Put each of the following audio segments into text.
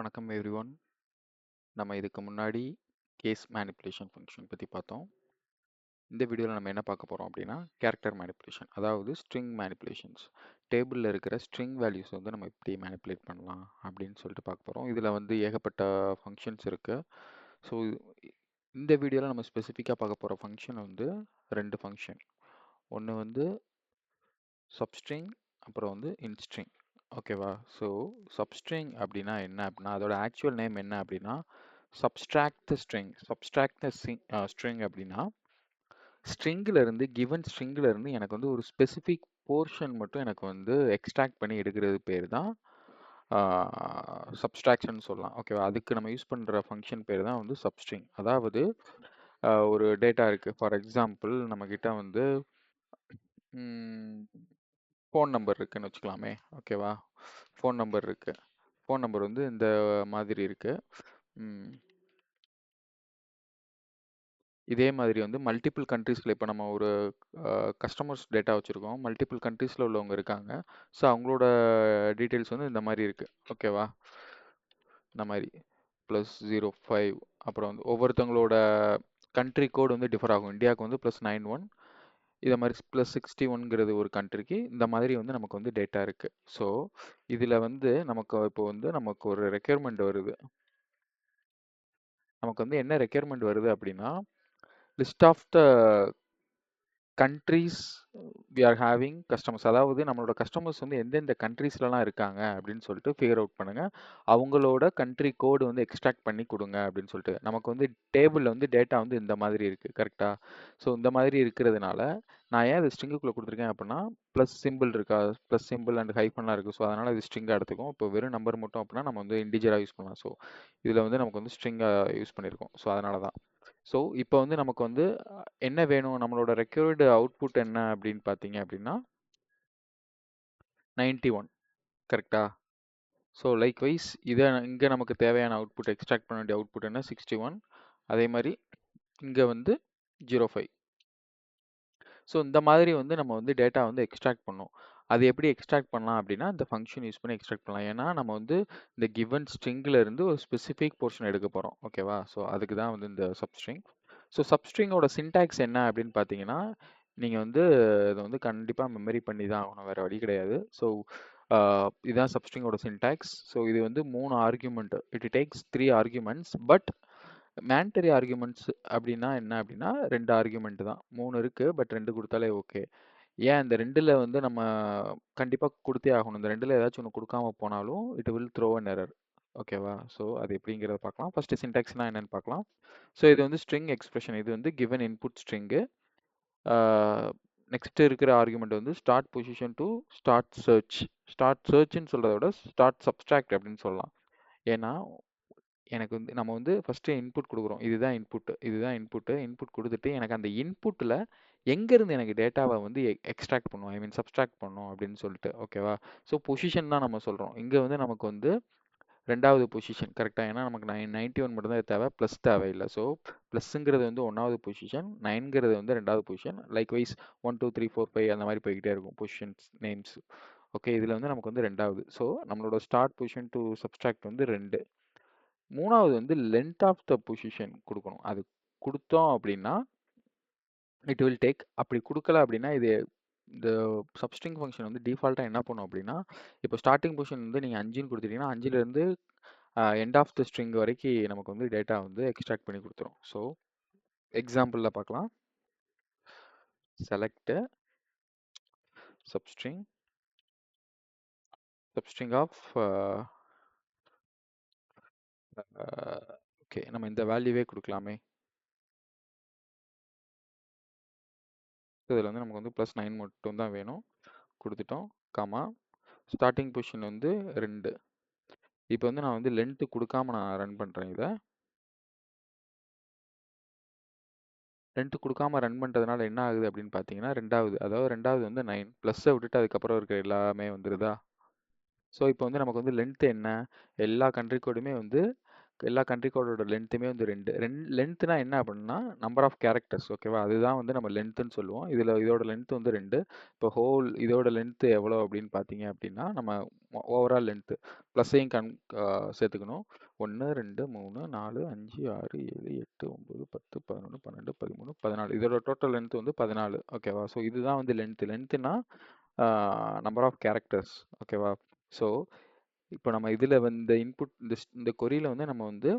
வணக்கம் எவ்ரிஒன். நம்ம இதுக்கு முன்னாடி கேஸ் மேனிப்புலேஷன் ஃபங்க்ஷன் பற்றி பார்த்தோம். இந்த வீடியோவில் நம்ம என்ன பார்க்க போகிறோம் அப்படின்னா கேரக்டர் மேனிப்புலேஷன், அதாவது ஸ்ட்ரிங் மேனிப்புலேஷன்ஸ். டேபிளில் இருக்கிற ஸ்ட்ரிங் வேல்யூஸ் வந்து நம்ம எப்படி மேனிப்புலேட் பண்ணலாம் அப்படின்னு சொல்லிட்டு பார்க்க போகிறோம். இதில் வந்து ஏகப்பட்ட ஃபங்க்ஷன்ஸ் இருக்குது. ஸோ இந்த வீடியோவில் நம்ம ஸ்பெசிஃபிக்காக பார்க்க போகிற ஃபங்க்ஷன் வந்து ரெண்டு ஃபங்க்ஷன். ஒன்று வந்து சப்ஸ்ட்ரிங், அப்புறம் வந்து இன்ஸ்ட்ரிங். ஓகேவா? ஸோ சப்ஸ்ட்ரிங் அப்படின்னா என்ன அப்படின்னா அதோட ஆக்சுவல் நேம் என்ன அப்படின்னா சப்ஸ்ட்ராக்ட் த ஸ்ட்ரிங். சப்ஸ்ட்ராக்ட் த ஸ்ட்ரிங் அப்படின்னா ஸ்ட்ரிங்கில் இருந்து கிவன் ஸ்ட்ரிங்கில் இருந்து எனக்கு வந்து ஒரு ஸ்பெசிஃபிக் போர்ஷன் மட்டும் எனக்கு வந்து எக்ஸ்ட்ராக்ட் பண்ணி எடுக்கிறது பேர் தான் சப்ஸ்ட்ராக்ஷன் சொல்லலாம். ஓகேவா? அதுக்கு நம்ம யூஸ் பண்ணுற ஃபங்க்ஷன் பேர் தான் வந்து சப்ஸ்ட்ரிங். அதாவது ஒரு டேட்டா இருக்குது. ஃபார் எக்ஸாம்பிள் நம்மக்கிட்ட வந்து ஃபோன் நம்பர் இருக்குன்னு வச்சுக்கலாமே. ஓகேவா? ஃபோன் நம்பர் இருக்குது. ஃபோன் நம்பர் வந்து இந்த மாதிரி இருக்குது. இதே மாதிரி வந்து மல்டிபிள் கண்ட்ரீஸில் இப்போ நம்ம ஒரு கஸ்டமர்ஸ் டேட்டா வச்சுருக்கோம். மல்டிபிள் கண்ட்ரீஸில் உள்ளவங்க இருக்காங்க. ஸோ அவங்களோட டீட்டெயில்ஸ் வந்து இந்த மாதிரி இருக்குது. ஓகேவா? இந்த மாதிரி +05. அப்புறம் வந்து ஒவ்வொருத்தவங்களோட கண்ட்ரி கோடு வந்து டிஃபர் ஆகும். இந்தியாவுக்கு வந்து +91. இதை மாதிரி +61ங்கிறது ஒரு கண்ட்ரிக்கு. இந்த மாதிரி வந்து நமக்கு வந்து டேட்டா இருக்குது. ஸோ இதில் வந்து நமக்கு இப்போ வந்து நமக்கு ஒரு ரெக்யர்மெண்ட் வருது. நமக்கு வந்து என்ன ரெக்யர்மெண்ட் வருது அப்படின்னா list of the countries we are having customers. அதாவது நம்மளோட கஸ்டமர்ஸ் வந்து எந்தெந்த கண்ட்ரீஸ்லலாம் இருக்காங்க அப்படின்னு சொல்லிட்டு ஃபிகர் அவுட் பண்ணுங்க. அவங்களோட கண்ட்ரி கோடு வந்து எக்ஸ்ட்ராக்ட் பண்ணி கொடுங்க அப்படின்னு சொல்லிட்டு நமக்கு வந்து டேபிளில் வந்து டேட்டா வந்து இந்த மாதிரி இருக்குது. கரெக்டாக? ஸோ இந்த மாதிரி இருக்கிறதுனால நான் ஏன் அது ஸ்ட்ரிங்குக்குள்ளே கொடுத்துருக்கேன் அப்படின்னா ப்ளஸ் சிம்பிள் இருக்கா, ப்ளஸ் சிம்பிள் அண்ட் ஹைஃபன்லாம் இருக்குது. ஸோ அதனால் இது ஸ்ட்ரிங்காக எடுத்துக்கும். இப்போ வெறும் நம்பர் மட்டும் அப்படின்னா நம்ம வந்து இண்டிஜராக யூஸ் பண்ணலாம். ஸோ இதில் வந்து நமக்கு வந்து ஸ்ட்ரிங்காக யூஸ் பண்ணியிருக்கோம். ஸோ அதனால தான். ஸோ இப்போ வந்து நமக்கு வந்து என்ன வேணும், நம்மளோட ரெக்யர்டு அவுட்புட் என்ன அப்படின்னு பார்த்தீங்க அப்படின்னா 91. கரெக்டா? ஸோ லைக்வைஸ் இதை இங்கே நமக்கு தேவையான அவுட்புட் எக்ஸ்ட்ராக்ட் பண்ண வேண்டிய அவுட்புட் என்ன 61. அதே மாதிரி இங்கே வந்து 05. ஸோ இந்த மாதிரி வந்து நம்ம வந்து டேட்டா வந்து எக்ஸ்ட்ராக்ட் பண்ணோம். அது எப்படி எக்ஸ்ட்ராக்ட் பண்ணலாம் அப்படின்னா இந்த ஃபங்க்ஷன் யூஸ் பண்ணி எக்ஸ்ட்ராக்ட் பண்ணலாம். ஏன்னா நம்ம வந்து இந்த கிவன் ஸ்ட்ரிங்கில் இருந்து ஒரு ஸ்பெசிஃபிக் போர்ஷன் எடுக்க போகிறோம். ஓகேவா? ஸோ அதுக்கு தான் வந்து இந்த சப்ஸ்ட்ரிங். ஸோ சப்ஸ்ட்ரிங்கோட சின்டாக்ஸ் என்ன அப்படின்னு பார்த்தீங்கன்னா நீங்கள் வந்து இதை வந்து கண்டிப்பாக மெமரி பண்ணி தான் ஆகணும், வேறு வழி கிடையாது. ஸோ இதுதான் சப்ஸ்ட்ரிங்கோட சின்டாக்ஸ். ஸோ இது வந்து 3 argument. It takes 3 arguments. But மேண்டரி arguments அப்படின்னா என்ன அப்படின்னா 2 ஆர்குமெண்ட் தான். 3 இருக்குது, பட் 2 கொடுத்தாலே ஓகே. ஏன் இந்த 2ல் வந்து நம்ம கண்டிப்பாக கொடுத்தே ஆகணும். இந்த 2ல் ஏதாச்சும் ஒன்று கொடுக்காம போனாலும் it will throw an error. ஓகேவா? ஸோ அது எப்படிங்கிறத பார்க்கலாம். ஃபஸ்ட்டு சின்டாக்ஸ்னால் என்னென்னு பார்க்கலாம். ஸோ இது வந்து ஸ்ட்ரிங் எக்ஸ்பிரஷன். இது வந்து கிவன் இன்புட் ஸ்ட்ரிங்கு. நெக்ஸ்ட் இருக்கிற ஆர்குமெண்ட் வந்து start position to start search. Start சர்ச்னு சொல்கிறத விட ஸ்டார்ட் சப்ஸ்ட்ராக்ட் அப்படின்னு சொல்லலாம். ஏன்னா எனக்கு வந்து நம்ம வந்து ஃபஸ்ட்டு இன்புட் கொடுக்குறோம். இதுதான் இன்புட் கொடுத்துட்டு எனக்கு அந்த இன்புட்டில் எங்கேருந்து எனக்கு டேட்டாவை வந்து எக்ஸ்ட்ராக்ட் பண்ணும், ஐ மீன் சப்ஸ்ட்ராக்ட் பண்ணும் அப்படின்னு சொல்லிட்டு. ஓகேவா? ஸோ பொசிஷன் தான் நம்ம சொல்கிறோம். இங்கே வந்து நமக்கு வந்து 2வது பொசிஷன். கரெக்டாக? ஏன்னா நமக்கு 91 மட்டும் தான் தேவை, ப்ளஸ் தேவையில்லை. ஸோ ப்ளஸ்ஸுங்கிறது வந்து 1வது பொசிஷன், 9ங்கிறது வந்து 2வது பொசிஷன். லைக்வைஸ் 1 2 3 4 5 அந்த மாதிரி போய்கிட்டே இருக்கும் பொசிஷன்ஸ் நேம்ஸ். ஓகே, இதில் வந்து நமக்கு வந்து 2வது. ஸோ நம்மளோட ஸ்டார்ட் பொசிஷன் டு சப்ஸ்ட்ராக்ட் வந்து 2. 3வது வந்து லென்த் ஆஃப் த பொசிஷன் கொடுக்கணும். அது கொடுத்தோம் அப்படின்னா இட் வில் டேக். அப்படி கொடுக்கல அப்படின்னா இது இந்த சப்ஸ்ட்ரிங் ஃபங்க்ஷன் வந்து டிஃபால்ட்டாக என்ன பண்ணும் அப்படின்னா இப்போ ஸ்டார்டிங் பொசிஷன் வந்து நீங்கள் 5ன்னு கொடுத்துட்டீங்கன்னா 5லேருந்து எண்ட் ஆஃப் த ஸ்ட்ரிங் வரைக்கும் நமக்கு வந்து டேட்டா வந்து எக்ஸ்ட்ராக்ட் பண்ணி கொடுத்துரும். ஸோ எக்ஸாம்பிளில் பார்க்கலாம். செலக்ட் சப்ஸ்ட்ரிங் ஆஃப் ஓகே, நம்ம இந்த வேல்யூவே கொடுக்கலாமே. இதில் வந்து நமக்கு வந்து +9 மட்டும் தான் வேணும். கொடுத்துட்டோம். காமா ஸ்டார்டிங் பொசிஷன் வந்து 2. இப்போ வந்து நான் வந்து லென்த்து கொடுக்காம நான் ரன் பண்ணுறேன். இதை லென்த்து கொடுக்காம ரன் பண்ணுறதுனால என்ன ஆகுது அப்படின்னு பார்த்தீங்கன்னா 2வது வந்து 9 ப்ளஸ்ஸை விட்டுட்டு அதுக்கப்புறம் இருக்கிற எல்லாமே வந்துடுதா. ஸோ இப்போ வந்து நமக்கு வந்து லென்த்து என்ன, எல்லா கண்ட்ரி கோடுமே வந்து எல்லா கண்ட்ரி கோடோட லென்த்துமே வந்து 2 லென்த்னா என்ன அப்படின்னா நம்பர் ஆஃப் கேரக்டர்ஸ் ஓகேவா, அதுதான் வந்து நம்ம லென்த்துன்னு சொல்லுவோம். இதோட லென்த் வந்து 2. இப்போ இதோட லென்த் எவ்வளோ அப்படின்னு பார்த்தீங்க அப்படின்னா நம்ம ஓவரால் லென்த்து ப்ளஸ்ஸையும் சேர்த்துக்கணும். 1 2 3 4 5 6 7 8 9 10 11 12 13 14 இதோட டோட்டல் லென்த் வந்து 14 ஓகேவா. ஸோ இதுதான் வந்து லென்த்துனா நம்பர் ஆஃப் கேரக்டர்ஸ் ஓகேவா. ஸோ இப்போ நம்ம இதில் வந்து இன்புட் இந்த கொரியில் வந்து நம்ம வந்து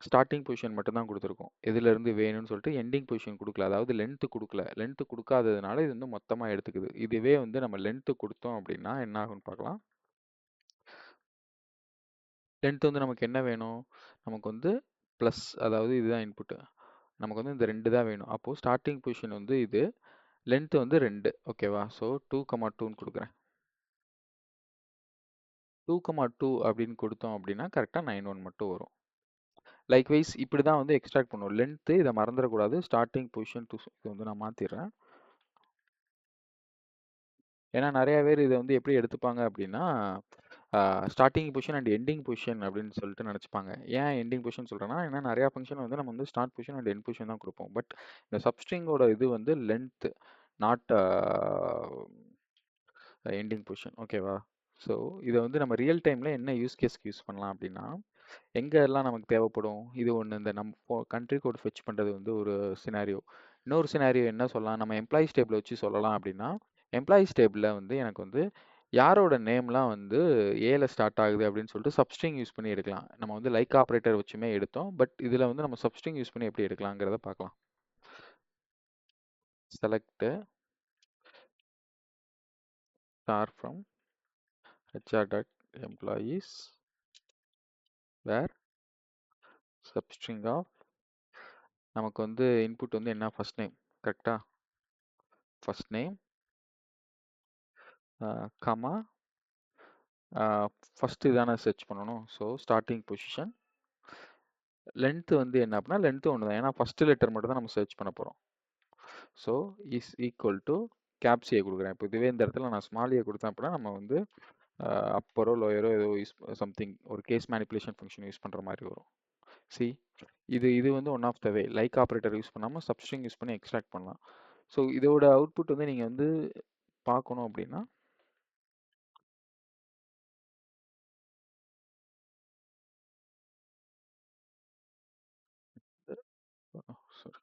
ஸ்டார்டிங் பொசிஷன் மட்டும் தான் கொடுத்துருக்கோம். எதுலேருந்து வேணும்னு சொல்லிட்டு எண்டிங் பொசிஷன் கொடுக்கல, அதாவது லென்த்து கொடுக்கல. லென்த்து கொடுக்காததுனால இது வந்து மொத்தமாக எடுத்துக்குது. இதுவே வந்து நம்ம லென்த்து கொடுத்தோம் அப்படின்னா என்ன ஆகும்னு பார்க்கலாம். லென்த் வந்து நமக்கு என்ன வேணும், நமக்கு வந்து ப்ளஸ், அதாவது இதுதான் இன்புட்டு, நமக்கு வந்து இந்த 2 தான் வேணும். அப்போது ஸ்டார்டிங் பொசிஷன் வந்து இது, லென்த் வந்து 2 ஓகேவா. ஸோ 2,2ன்னு கொடுக்குறேன். 2,2 அப்படின்னு கொடுத்தோம் அப்படின்னா கரெக்டாக 9,1 மட்டும் வரும். லைக்வைஸ் இப்படி தான் வந்து எக்ஸ்ட்ராக்ட் பண்ணுவோம். லென்த்து இதை மறந்துடக்கூடாது. ஸ்டார்டிங் பொசிஷன் டு இது வந்து நான் மாற்றிடுறேன். ஏன்னா நிறைய பேர் இதை வந்து எப்படி எடுத்துப்பாங்க அப்படின்னா starting position and ending position அப்படின்னு சொல்லிட்டு நினச்சிப்பாங்க. ஏன் எண்டிங் பொசிஷன் சொல்கிறேன்னா, ஏன்னா நிறையா ஃபங்க்ஷன் வந்து நம்ம வந்து start position and end position தான் கொடுப்போம். பட் இந்த சப்ஸ்ட்ரிங்கோட இது வந்து லென்த், நாட் எண்டிங் பொசிஷன் ஓகேவா. ஸோ இதை வந்து நம்ம ரியல் டைமில் என்ன யூஸ் கேஸ்க்கு யூஸ் பண்ணலாம் அப்படின்னா, எங்கெல்லாம் நமக்கு தேவைப்படும், இது ஒன்று, இந்த நம்ம கண்ட்ரி கோட் ஃபெச் பண்ணுறது வந்து ஒரு சினாரியோ. இன்னொரு சினாரியோ என்ன சொல்லலாம், நம்ம எம்ப்ளாயிஸ் டேபிள் வச்சு சொல்லலாம் அப்படின்னா, எம்ப்ளாயிஸ் டேபிளில் வந்து எனக்கு வந்து யாரோட நேம்லாம் வந்து ஏல ஸ்டார்ட் ஆகுது அப்படின்னு சொல்லிட்டு சப்ஸ்ட்ரிங் யூஸ் பண்ணி எடுக்கலாம். நம்ம வந்து லைக் ஆப்ரேட்டர் வச்சுமே எடுத்தோம். பட் இதில் வந்து நம்ம சப்ஸ்ட்ரிங் யூஸ் பண்ணி எப்படி எடுக்கலாங்கிறத பார்க்கலாம். Select star from HR.employees where substring of, நமக்கு வந்து இன்புட் வந்து என்ன, ஃபர்ஸ்ட் நேம் கரெக்டா, ஃபர்ஸ்ட் நேம் கமா ஃபஸ்ட்டு தானே சர்ச் பண்ணணும். ஸோ ஸ்டார்டிங் பொசிஷன், லென்த்து வந்து என்ன அப்படின்னா லென்த்து ஒன்று தான், ஏன்னா ஃபஸ்ட்டு லெட்டர் மட்டும் தான் நம்ம சர்ச் பண்ண போகிறோம். ஸோ இஸ் ஈக்குவல் டு கேப்சியை கொடுக்குறேன். இப்போ இதுவே இந்த இடத்துல நான் ஸ்மால் ஏ கொடுத்தேன் அப்படின்னா நம்ம வந்து அப்பரோ லோயரோ ஏதோ யூஸ் சம்திங் ஒரு கேஸ் மேனிப்புலேஷன் ஃபங்க்ஷன் யூஸ் பண்ணுற மாதிரி வரும். சி இது வந்து one of the way, like operator use பண்ணாமல் சப்ஸ்ட்ரிங் யூஸ் பண்ணி எக்ஸ்ட்ராக்ட் பண்ணலாம். ஸோ இதோட அவுட்புட் வந்து நீங்கள் வந்து பார்க்கணும் அப்படின்னா sorry.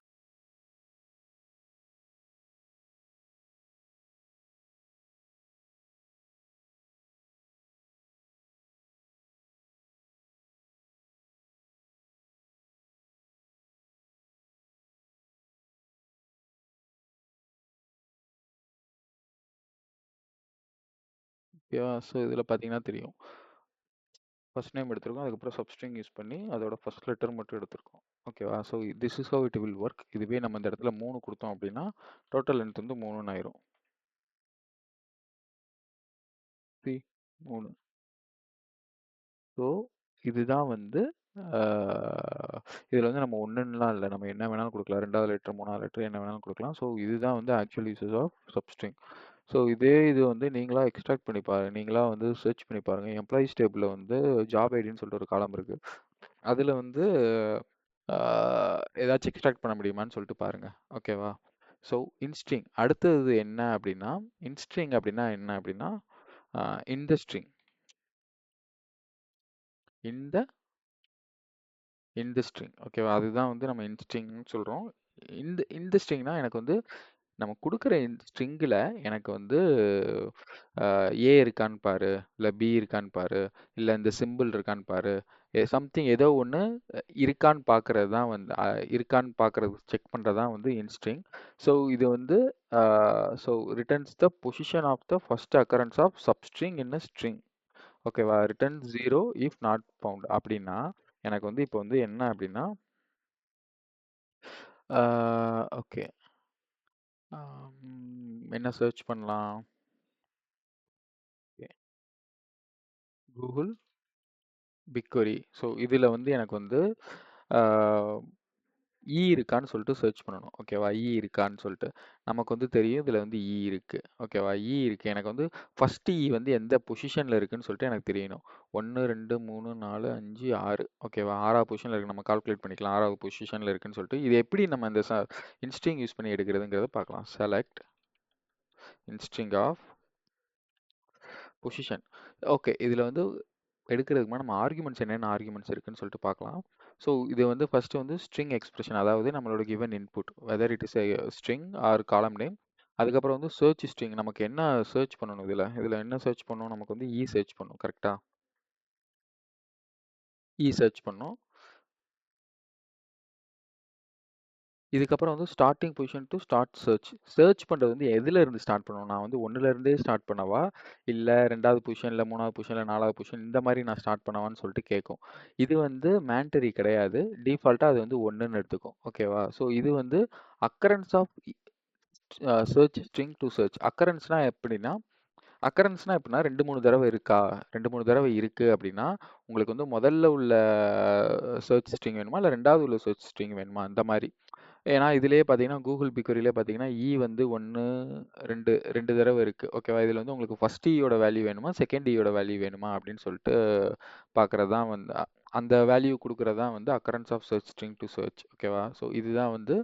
ஓகேவா. ஸோ இதில் பார்த்தீங்கன்னா தெரியும், ஃபர்ஸ்ட் நேம் எடுத்திருக்கோம், அதுக்கப்புறம் சப்ஸ்ட்ரிங் யூஸ் பண்ணி அதோட ஃபர்ஸ்ட் லெட்டர் மட்டும் எடுத்திருக்கோம் ஓகேவா. So this is how it will work. இதுவே நம்ம இந்த இடத்துல 3 கொடுத்தோம் அப்படின்னா டோட்டல் லென்த் வந்து 3ன்னு ஆயிரும். 3. ஸோ இதுதான் வந்து இதில் வந்து நம்ம ஒன்றுலாம் இல்லை, நம்ம என்ன வேணாலும் கொடுக்கலாம், 2வது லெட்டர் 3வது லெட்டர் என்ன வேணாலும் கொடுக்கலாம். ஸோ இதுதான் வந்து actual uses of substring. So இது வந்து நீங்களா எக்ஸ்ட்ராக்ட் பண்ணி பாருங்க, நீங்களா வந்து சர்ச் பண்ணி பாருங்க. எம்ப்ளாயிஸ் டேபிளில் வந்து ஜாப் ஐடின்னு சொல்லிட்டு ஒரு காலம் இருக்கு, அதில் வந்து ஏதாச்சும் எக்ஸ்ட்ராக்ட் பண்ண முடியுமான்னு சொல்லிட்டு பாருங்க ஓகேவா. ஸோ இன்ஸ்ட்ரிங் அடுத்தது என்ன அப்படின்னா, இன்ஸ்ட்ரிங் அப்படின்னா என்ன அப்படின்னா இந்த ஸ்ட்ரிங், இந்த இந்த ஸ்ட்ரிங் ஓகேவா, அதுதான் வந்து நம்ம இன்ஸ்ட்ரிங்னு சொல்கிறோம். இந்த ஸ்ட்ரிங்னா எனக்கு வந்து நம்ம கொடுக்குற இந்த ஸ்ட்ரிங்கில் எனக்கு வந்து ஏ இருக்கான்னு பாரு, இல்லை பி இருக்கான்னு பாரு, இல்லை இந்த சிம்பிள் இருக்கான்னு பாரு, சம்திங் ஏதோ ஒன்று இருக்கான்னு பார்க்கறது தான் வந்து இருக்கான்னு பார்க்கறது செக் பண்ணுறது தான் வந்து இன்ஸ்ட்ரிங். ஸோ இது வந்து so returns the position of the first occurrence of substring in a string ஓகேவா. ரிட்டர்ன் 0 இஃப் நாட் ஃபவுண்ட் அப்படின்னா எனக்கு வந்து இப்போ வந்து என்ன அப்படின்னா ஓகே என்ன சர்ச் பண்ணலாம், கூகுள் பிக்வரி. ஸோ இதில் வந்து எனக்கு வந்து இருக்கான்னு சொல்லிட்டு சர்ச் பண்ணணும். ஓகேவா? இருக்கான்னு சொல்லிட்டு. நமக்கு வந்து தெரியும் இதில் வந்து இருக்கு. ஓகேவா? இருக்கு. எனக்கு வந்து ஃபர்ஸ்ட் வந்து எந்த பொசிஷனில் இருக்குன்னு சொல்லிட்டு எனக்கு தெரியணும். 1 2 3 4 5 6. ஓகேவா? 6வது பொசிஷனில் இருக்கு. நம்ம கால்குலேட் பண்ணிக்கலாம். 6வது பொசிஷனில் இருக்குன்னு சொல்லிட்டு இது எப்படி நம்ம இந்த இன்ஸ்ட்ரிங் யூஸ் பண்ணி எடுக்கிறதுங்கிறத பார்க்கலாம். Select instring of position. Okay. இதில் வந்து எடுக்கிறதுக்கு முன்னாடி நம்ம ஆர்குமெண்ட்ஸ் என்னென்ன ஆர்குமெண்ட்ஸ் இருக்குன்னு சொல்லிட்டு பார்க்கலாம். ஸோ இது வந்து ஃபர்ஸ்ட் வந்து ஸ்ட்ரிங் எக்ஸ்பிரஷன், அதாவது நம்மளோட given input whether it is string R காலம் நேம். அதுக்கப்புறம் வந்து சர்ச் ஸ்ட்ரிங், நமக்கு என்ன சர்ச் பண்ணணும், இதில் என்ன சர்ச் பண்ணணும், நமக்கு வந்து சர்ச் பண்ணணும். கரெக்டா? சர்ச் பண்ணணும். இதுக்கப்புறம் வந்து starting position to start search. Search பண்ணுறது வந்து எதுல இருந்து ஸ்டார்ட் பண்ணணும்? நான் வந்து 1ல இருந்தே ஸ்டார்ட் பண்ணவா, இல்லை 2வது பொசிஷன்ல 3வது பொசிஷன்ல 4வது பொசிஷன் இந்த மாதிரி நான் ஸ்டார்ட் பண்ணவான்னு சொல்லிட்டு கேட்கும். இது வந்து மேண்டரி கிடையாது. டிஃபால்ட்டாக அது வந்து 1ன்னு எடுத்துக்கும். ஓகேவா? ஸோ இது வந்து occurrence of search string to search. அக்கரன்ஸ்னா எப்படின்னா 2 3 தடவை இருக்கா, 2 3 தடவை இருக்கு அப்படின்னா உங்களுக்கு வந்து முதல்ல உள்ள சர்ச் ஸ்ட்ரிங் வேணுமா, இல்லை 2வது உள்ள சர்ச் ஸ்ட்ரிங் வேணுமா, அந்த மாதிரி. ஏன்னா இதுலயே பார்த்தீங்கன்னா கூகுள் பிக்வரியிலே பார்த்தீங்கன்னா வந்து 1 2 தடவை இருக்கு. ஓகேவா? இதில் வந்து உங்களுக்கு ஃபர்ஸ்ட் ஈயோட வேல்யூ வேணுமா, செகண்ட் ஈயோட வேல்யூ வேணுமா அப்படின்னு சொல்லிட்டு பார்க்கறது தான் வந்து அந்த வேல்யூ கொடுக்கறது தான் வந்து occurrence of search string to search. ஓகேவா? ஸோ இதுதான் வந்து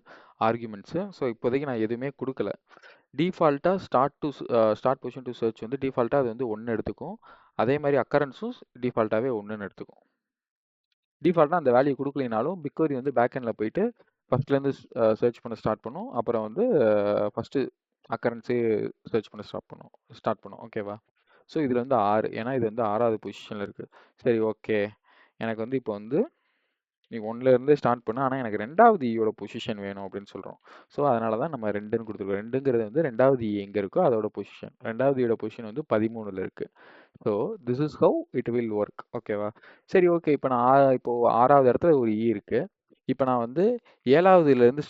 ஆர்குமெண்ட்ஸு. ஸோ இப்போதைக்கு நான் எதுவுமே கொடுக்கல. டிஃபால்ட்டாக ஸ்டார்ட் பொசிஷன் டு சர்ச் வந்து டிஃபால்ட்டாக அது வந்து 1 எடுத்துக்கும். அதே மாதிரி அக்கரன்ஸும் டிஃபால்ட்டாகவே 1ன்னு எடுத்துக்கும். டிஃபால்ட்டாக அந்த வேல்யூ கொடுக்கலினாலும் பிக்வரி வந்து பேக்எண்டில் போயிட்டு ஃபர்ஸ்ட்லேருந்து சர்ச் பண்ண ஸ்டார்ட் பண்ணும். அப்புறம் வந்து ஃபஸ்ட்டு அக்கரன்ஸே சர்ச் பண்ண ஸ்டார்ட் பண்ணும். ஓகேவா? ஸோ இதில் வந்து 6, ஏன்னா இது வந்து 6வது பொசிஷனில் இருக்குது. சரி, ஓகே. எனக்கு வந்து இப்போ வந்து நீ 1ல இருந்தே ஸ்டார்ட் பண்ண, ஆனால் எனக்கு 2வது ஈயோட பொசிஷன் வேணும் அப்படின்னு சொல்கிறோம். ஸோ அதனால தான் நம்ம 2ன்னு கொடுத்துருக்கோம். 2ங்கிறது வந்து 2வது எங்கே இருக்கோ அதோட பொசிஷன். 2வது ஈயோட பொசிஷன் வந்து 13ல் இருக்குது. So this is how it will work. ஓகேவா? சரி, ஓகே. இப்போ நான் இப்போ 6வது இடத்துல ஒரு இருக்கு. இப்போ நான் வந்து 7வதுலேருந்து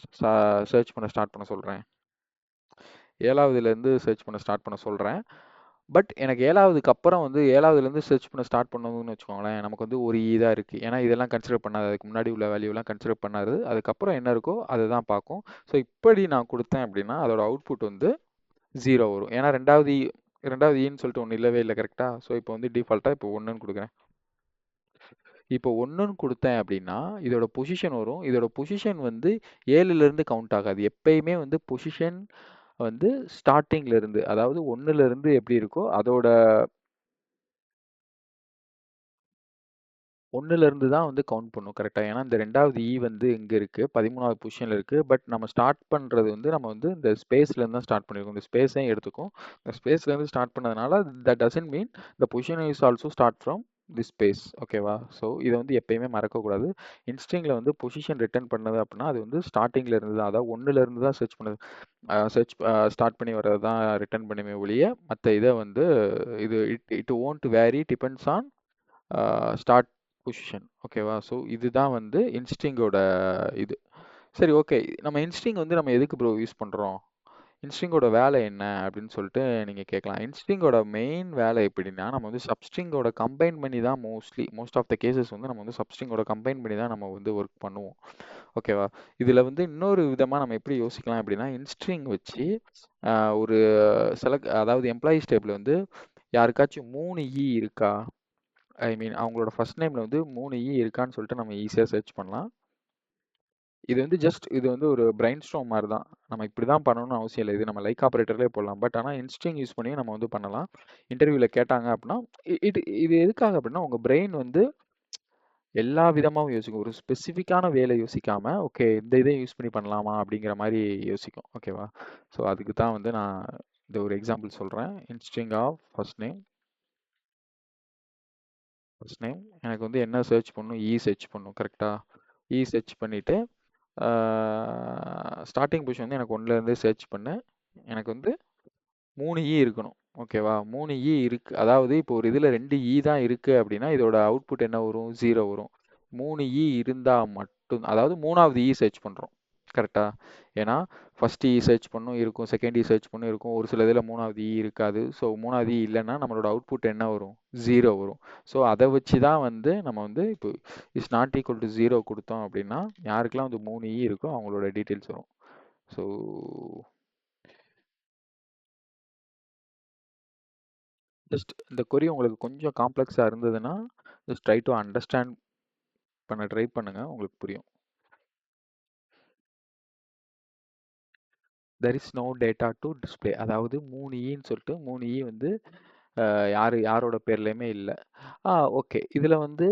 சர்ச் பண்ண ஸ்டார்ட் பண்ண சொல்கிறேன். 7வதுலேருந்து சர்ச் பண்ண ஸ்டார்ட் பண்ண சொல்கிறேன். பட் எனக்கு 7வதுக்கு அப்புறம் வந்து 7வதுலேருந்து சர்ச் பண்ண ஸ்டார்ட் பண்ணணும்னு வச்சுக்கோங்களேன், நமக்கு வந்து ஒரு தான் இருக்குது. ஏன்னா இதெல்லாம் கன்சிடர் பண்ணாது. அதுக்கு முன்னாடி உள்ள வேல்யூலாம் கன்சிடர் பண்ணாது. அதுக்கப்புறம் என்ன இருக்கோ அதை தான் பார்க்கும். ஸோ இப்படி நான் கொடுத்தேன் அப்படின்னா அதோட அவுட்புட் வந்து 0 வரும். ஏன்னா 2வது ஈன்னு சொல்லிட்டு ஒன்று இல்லவே இல்லை. கரெக்டாக? ஸோ இப்போ வந்து டிஃபால்ட்டாக இப்போ 1ன்னு கொடுக்குறேன். இப்போ 1ன்னு கொடுத்தேன் அப்படின்னா இதோட பொசிஷன் வரும். இதோட பொசிஷன் வந்து 7லேருந்து கவுண்ட் ஆகாது. எப்பயுமே வந்து பொசிஷன் வந்து ஸ்டார்டிங்ல இருந்து, அதாவது 1ல இருந்து எப்படி இருக்கோ அதோட 1ல இருந்து தான் வந்து கவுண்ட் பண்ணும். கரெக்டா? ஏன்னா இந்த 2வது வந்து எங்க இருக்கு, 13வது பொசிஷன்ல இருக்கு. பட் நம்ம ஸ்டார்ட் பண்றது வந்து நம்ம வந்து இந்த ஸ்பேஸ்ல இருந்து தான் ஸ்டார்ட் பண்ணிருக்கோம். இந்த ஸ்பேஸையும் எடுத்துக்கும். இந்த ஸ்பேஸ்ல இருந்து ஸ்டார்ட் பண்ணதுனால that doesn't mean the position is also start from the space. ஓகேவா? ஸோ இதை வந்து எப்பயுமே மறக்கக்கூடாது. இன்ஸ்ட்ரிங்ல வந்து பொசிஷன் ரிட்டர்ன் பண்ணது அப்படின்னா அது வந்து ஸ்டார்டிங்ல இருந்து தான், அதாவது 1ல இருந்து தான் சர்ச் பண்ணது. சர்ச் ஸ்டார்ட் பண்ணி வர்றது தான் ரிட்டர்ன் பண்ணுமே ஒழிய மற்ற இதை வந்து இது it won't vary depends on start position. ஓகேவா? ஸோ இதுதான் வந்து இன்ஸ்ட்ரிங்கோட இது. சரி, ஓகே. நம்ம இன்ஸ்ட்ரிங் வந்து நம்ம எதுக்கு ப்ரோ யூஸ் பண்ணுறோம்? இன்ஸ்ட்ரிங்கோட வேலை என்ன அப்படின்னு சொல்லிட்டு நீங்கள் கேட்கலாம். இன்ஸ்ட்ரிங்கோட மெயின் வேலை எப்படின்னா நம்ம வந்து சப்ஸ்ட்ரிங்கோட கம்பைன் பண்ணி தான் மோஸ்ட் ஆஃப் த கேசஸ் வந்து நம்ம வந்து சப்ஸ்ட்ரிங்கோட கம்பைன் பண்ணி தான் நம்ம வந்து ஒர்க் பண்ணுவோம். ஓகேவா? இதில் வந்து இன்னொரு விதமாக நம்ம எப்படி யோசிக்கலாம் அப்படின்னா இன்ஸ்ட்ரிங் வச்சு ஒரு அதாவது எம்ப்ளாயிஸ் டேபிள் வந்து யாருக்காச்சும் 3 இருக்கா, ஐ மீன் அவங்களோட ஃபர்ஸ்ட் நேம்ல வந்து 3 இருக்கான்னு சொல்லிட்டு நம்ம ஈஸியாக சர்ச் பண்ணலாம். இது வந்து ஒரு பிரைன் ஸ்டார்ம் மாதிரி தான். நம்ம இப்படி தான் பண்ணணும்னு அவசியம் இல்லை. இது நம்ம லைக் ஆப்ரேட்டர்லேயே போடலாம். பட் ஆனால் இன்ஸ்ட்ரிங் யூஸ் பண்ணி நம்ம வந்து பண்ணலாம். இன்டர்வியூவில் கேட்டாங்க அப்படின்னா இது எதுக்காக அப்படின்னா உங்கள் பிரெயின் வந்து எல்லா விதமாகவும் யோசிக்கும். ஒரு ஸ்பெசிஃபிக்கான வேலை யோசிக்காம ஓகே இந்த இதை யூஸ் பண்ணி பண்ணலாமா அப்படிங்கிற மாதிரி யோசிக்கும். ஓகேவா? ஸோ அதுக்கு தான் வந்து நான் இந்த ஒரு எக்ஸாம்பிள் சொல்கிறேன். இன்ஸ்ட்ரிங் ஆஃப் ஃபர்ஸ்ட் நேம் எனக்கு வந்து என்ன சர்ச் பண்ணும், சர்ச் பண்ணும். கரெக்டாக? சர்ச் பண்ணிவிட்டு ஸ்டார்டிங் பொசிஷன் வந்து எனக்கு 1ல இருந்தே சர்ச் பண்ணு. எனக்கு வந்து 3 இருக்கணும். ஓகேவா? 3 இருக்கு. அதாவது இப்போ ஒரு இதில் 2 தான் இருக்கு அப்படின்னா இதோட அவுட்புட் என்ன வரும்? 0 வரும். 3 இருந்தால் மட்டும், அதாவது 3வது சர்ச் பண்ணுறோம். கரெக்டா? ஏன்னா ஃபர்ஸ்ட் இ சர்ச் பண்ணும் இருக்கும், செகண்ட் இ சர்ச் பண்ணும் இருக்கும், ஒரு சில இதில் மூணாவது இ இருக்காது. ஸோ மூணாவது இ இல்லைன்னா நம்மளோட அவுட்புட் என்ன வரும்? 0 வரும். ஸோ அதை வச்சு தான் வந்து நம்ம வந்து இப்போ இஸ் நாட் ஈக்குவல் டு 0 கொடுத்தோம் அப்படின்னா யாருக்கெல்லாம் வந்து 3 இ இருக்கோ அவங்களோட டீட்டெயில்ஸ் வரும். ஸோ ஜஸ்ட் இந்த கொரி உங்களுக்கு கொஞ்சம் காம்ப்ளெக்ஸாக இருந்ததுன்னா ஜஸ்ட் ட்ரை டு அண்டர்ஸ்டாண்ட் பண்ண ட்ரை பண்ணுங்க, உங்களுக்கு புரியும். There is no data to display. அதாவது 3 ஈன்னு சொல்லிட்டு 3 ஈ வந்து யாரோட பேர்லையுமே இல்லை. ஓகே, இதில் வந்து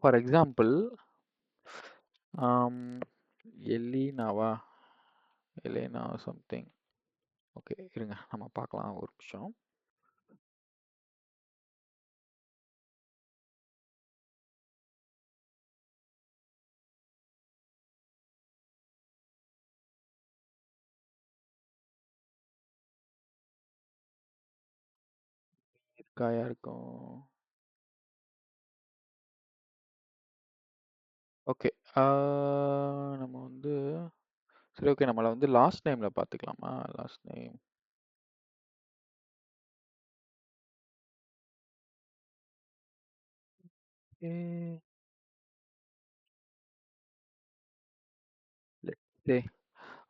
ஃபார் எக்ஸாம்பிள் எலினாவா, எலேனா சம்திங். ஓகே இருங்க நம்ம பார்க்கலாம் ஒரு நிமிஷம். இருக்காயா இருக்கும். ஓகே, நம்ம வந்து சரி ஓகே நம்மளை வந்து லாஸ்ட் நேமில் பார்த்துக்கலாமா? லாஸ்ட் நேம்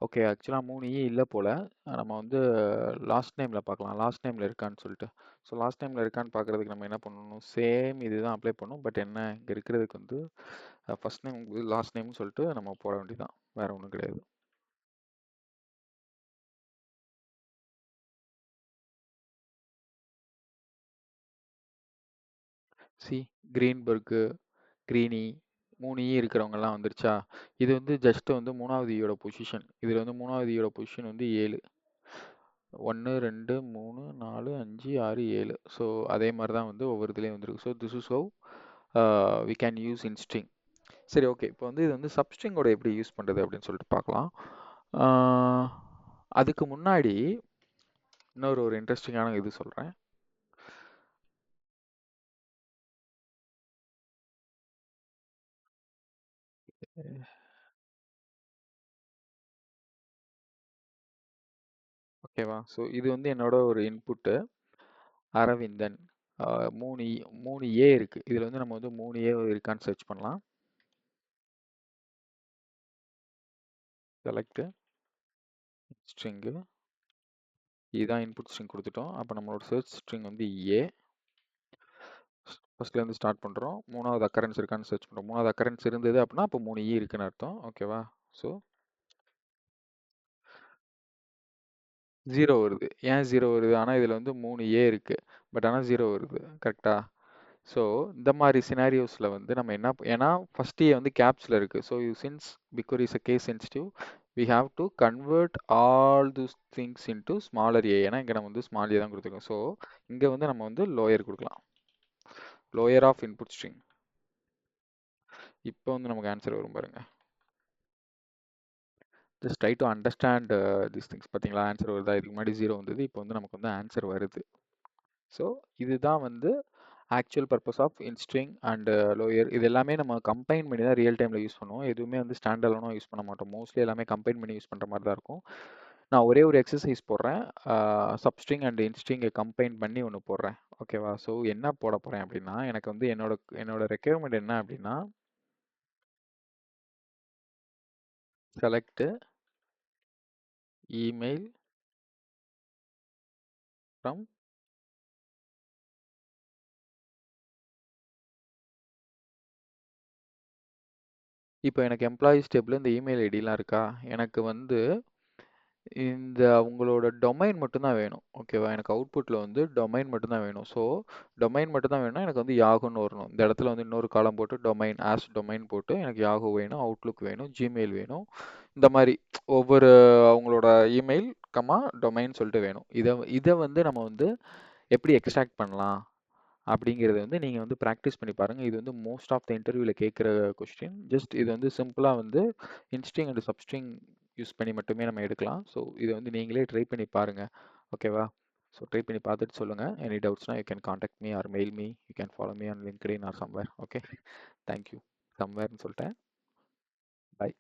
ஓகே, ஆக்சுவலாக 3 இ இல்லை போல். நம்ம வந்து லாஸ்ட் நேமில் பார்க்கலாம், லாஸ்ட் நேமில் இருக்கான்னு சொல்லிட்டு. ஸோ லாஸ்ட் நேமில் இருக்கான்னு பார்க்குறதுக்கு நம்ம என்ன பண்ணணும், சேம் இதுதான் அப்ளை பண்ணணும். பட் என்ன இங்கே இருக்கிறதுக்கு வந்து ஃபர்ஸ்ட் நேம் லாஸ்ட் நேம்னு சொல்லிட்டு நம்ம போட வேண்டியதான், வேறு ஒன்றும் கிடையாது. சி கிரீன்பர்க்கு, க்ரீனி, 3 இ இருக்கிறவங்கலாம் வந்துருச்சா? இது வந்து ஜஸ்ட் வந்து மூணாவது ஈயோட பொசிஷன். இதில் வந்து மூணாவது ஈயோட பொசிஷன் வந்து 7. 1 2 3 4 5 6 7. ஸோ அதே மாதிரி தான் வந்து ஒவ்வொரு இதுலேயும் வந்துருக்கு. So this is how we can use in string. சரி ஓகே, இப்போ வந்து இது வந்து சப்ஸ்ட்ரிங்கோட எப்படி யூஸ் பண்ணுறது அப்படின்னு சொல்லிட்டு பார்க்கலாம். அதுக்கு முன்னாடி இன்னொரு ஒரு இன்ட்ரெஸ்டிங்கான இது சொல்கிறேன். ஓகேவா? ஸோ இது வந்து என்னோட ஒரு இன்புட்டு அரவிந்தன். 3 3 ஏ இருக்குது. இதில் வந்து நம்ம வந்து 3 ஏ இருக்கான்னு சர்ச் பண்ணலாம். செலக்ட் ஸ்ட்ரிங்கு, இதுதான் இன்புட் ஸ்ட்ரிங் கொடுத்துட்டோம். அப்போ நம்மளோட சர்ச் ஸ்ட்ரிங் வந்து ஏ. ஃபர்ஸ்ட்லேருந்து ஸ்டார்ட் பண்ணுறோம். மூணாவது அக்கரன்ஸ் இருக்கான்னு சர்ச் பண்ணுறோம். மூணாவது அக்கரன்ஸ் இருந்தது அப்படின்னா அப்போ 3 இ இருக்குன்னு அர்த்தம். ஓகேவா? ஸோ 0 வருது. ஏன் 0 வருது? ஆனால் இதில் வந்து 3 ஏ இருக்குது. பட் ஆனால் 0 வருது. கரெக்டா? ஸோ இந்த மாதிரி சினாரியோஸில் வந்து நம்ம என்ன ஏன்னா ஃபர்ஸ்ட் ஏ வந்து கேப்ஸில் இருக்குது. So since because is a case sensitive we have to convert all those things into smaller a. ஏன்னா இங்கே நம்ம வந்து ஸ்மால் ஏ தான் கொடுத்துருக்கோம். ஸோ இங்கே வந்து நம்ம வந்து லோயர் கொடுக்கலாம், லோயர் ஆஃப் இன்புட் ஸ்ட்ரிங். இப்போ வந்து நமக்கு ஆன்சர் வரும் பாருங்க. Just try to understand this things. பார்த்தீங்களா ஆன்சர் வருதா? இதுக்கு முன்னாடி 0 வந்தது, இப்போ வந்து நமக்கு வந்து ஆன்சர் வருது. ஸோ இதுதான் வந்து actual purpose of instring and lower. இது எல்லாமே நம்ம கம்பைன் பண்ணி தான் ரியல் டைமில் யூஸ் பண்ணுவோம். எதுவுமே வந்து ஸ்டாண்டர்டாக யூஸ் பண்ண மாட்டோம். மோஸ்ட்லி எல்லாமே கம்பைன் பண்ணி யூஸ் பண்ணுற மாதிரி தான் இருக்கும். நான் ஒரே ஒரு எக்ஸசைஸ் போடுறேன், சப்ஸ்ட்ரிங் அண்ட் இன்ஸ்ட்ரிங்கை கம்பைன் பண்ணி ஒன்று போடுறேன். ஓகேவா? ஸோ என்ன போட போகிறேன் அப்படின்னா எனக்கு வந்து என்னோட ரெக்யர்மெண்ட் என்ன அப்படின்னா செலக்ட் இமெயில் ஃப்ரம் இப்போ எனக்கு எம்ப்ளாயீஸ் டேபிள் இந்த இமெயில் ஐடிலாம் இருக்கா? எனக்கு வந்து இந்த உங்களோட டொமைன் மட்டும்தான் வேணும். ஓகேவா? எனக்கு அவுட்புட்டில் வந்து டொமைன் மட்டும்தான் வேணும். ஸோ டொமைன் மட்டும்தான் வேணும்னா எனக்கு வந்து யாகுன்னு வரணும். இந்த இடத்துல வந்து இன்னொரு காலம் போட்டு டொமைன் ஆஸ் டொமைன் போட்டு எனக்கு யாகு வேணும், அவுட்லுக் வேணும், ஜிமெயில் வேணும். இந்த மாதிரி ஒவ்வொரு அவங்களோட இமெயில் டொமைன் சொல்லிட்டு வேணும். இதை இதை வந்து நம்ம வந்து எப்படி எக்ஸ்ட்ராக்ட் பண்ணலாம் அப்படிங்கிறத வந்து நீங்கள் வந்து ப்ராக்டிஸ் பண்ணி பாருங்கள். இது வந்து மோஸ்ட் ஆஃப் த இன்டர்வியூவில் கேட்குற கொஸ்டின். ஜஸ்ட் இது வந்து சிம்பிளாக வந்து இன்ஸ்ட்ரிங் அண்ட் சப்ஸ்ட்ரிங் யூஸ் பண்ணி மட்டுமே நம்ம எடுக்கலாம். ஸோ இதை வந்து நீங்களே ட்ரை பண்ணி பாருங்கள். ஓகேவா? ஸோ ட்ரை பண்ணி பார்த்துட்டு சொல்லுங்கள். எனி டவுட்ஸ்னா you can contact me or mail me. You can follow me on LinkedIn or somewhere. Okay, thank you. சம்வேர்னு சொல்லிட்டேன். பை.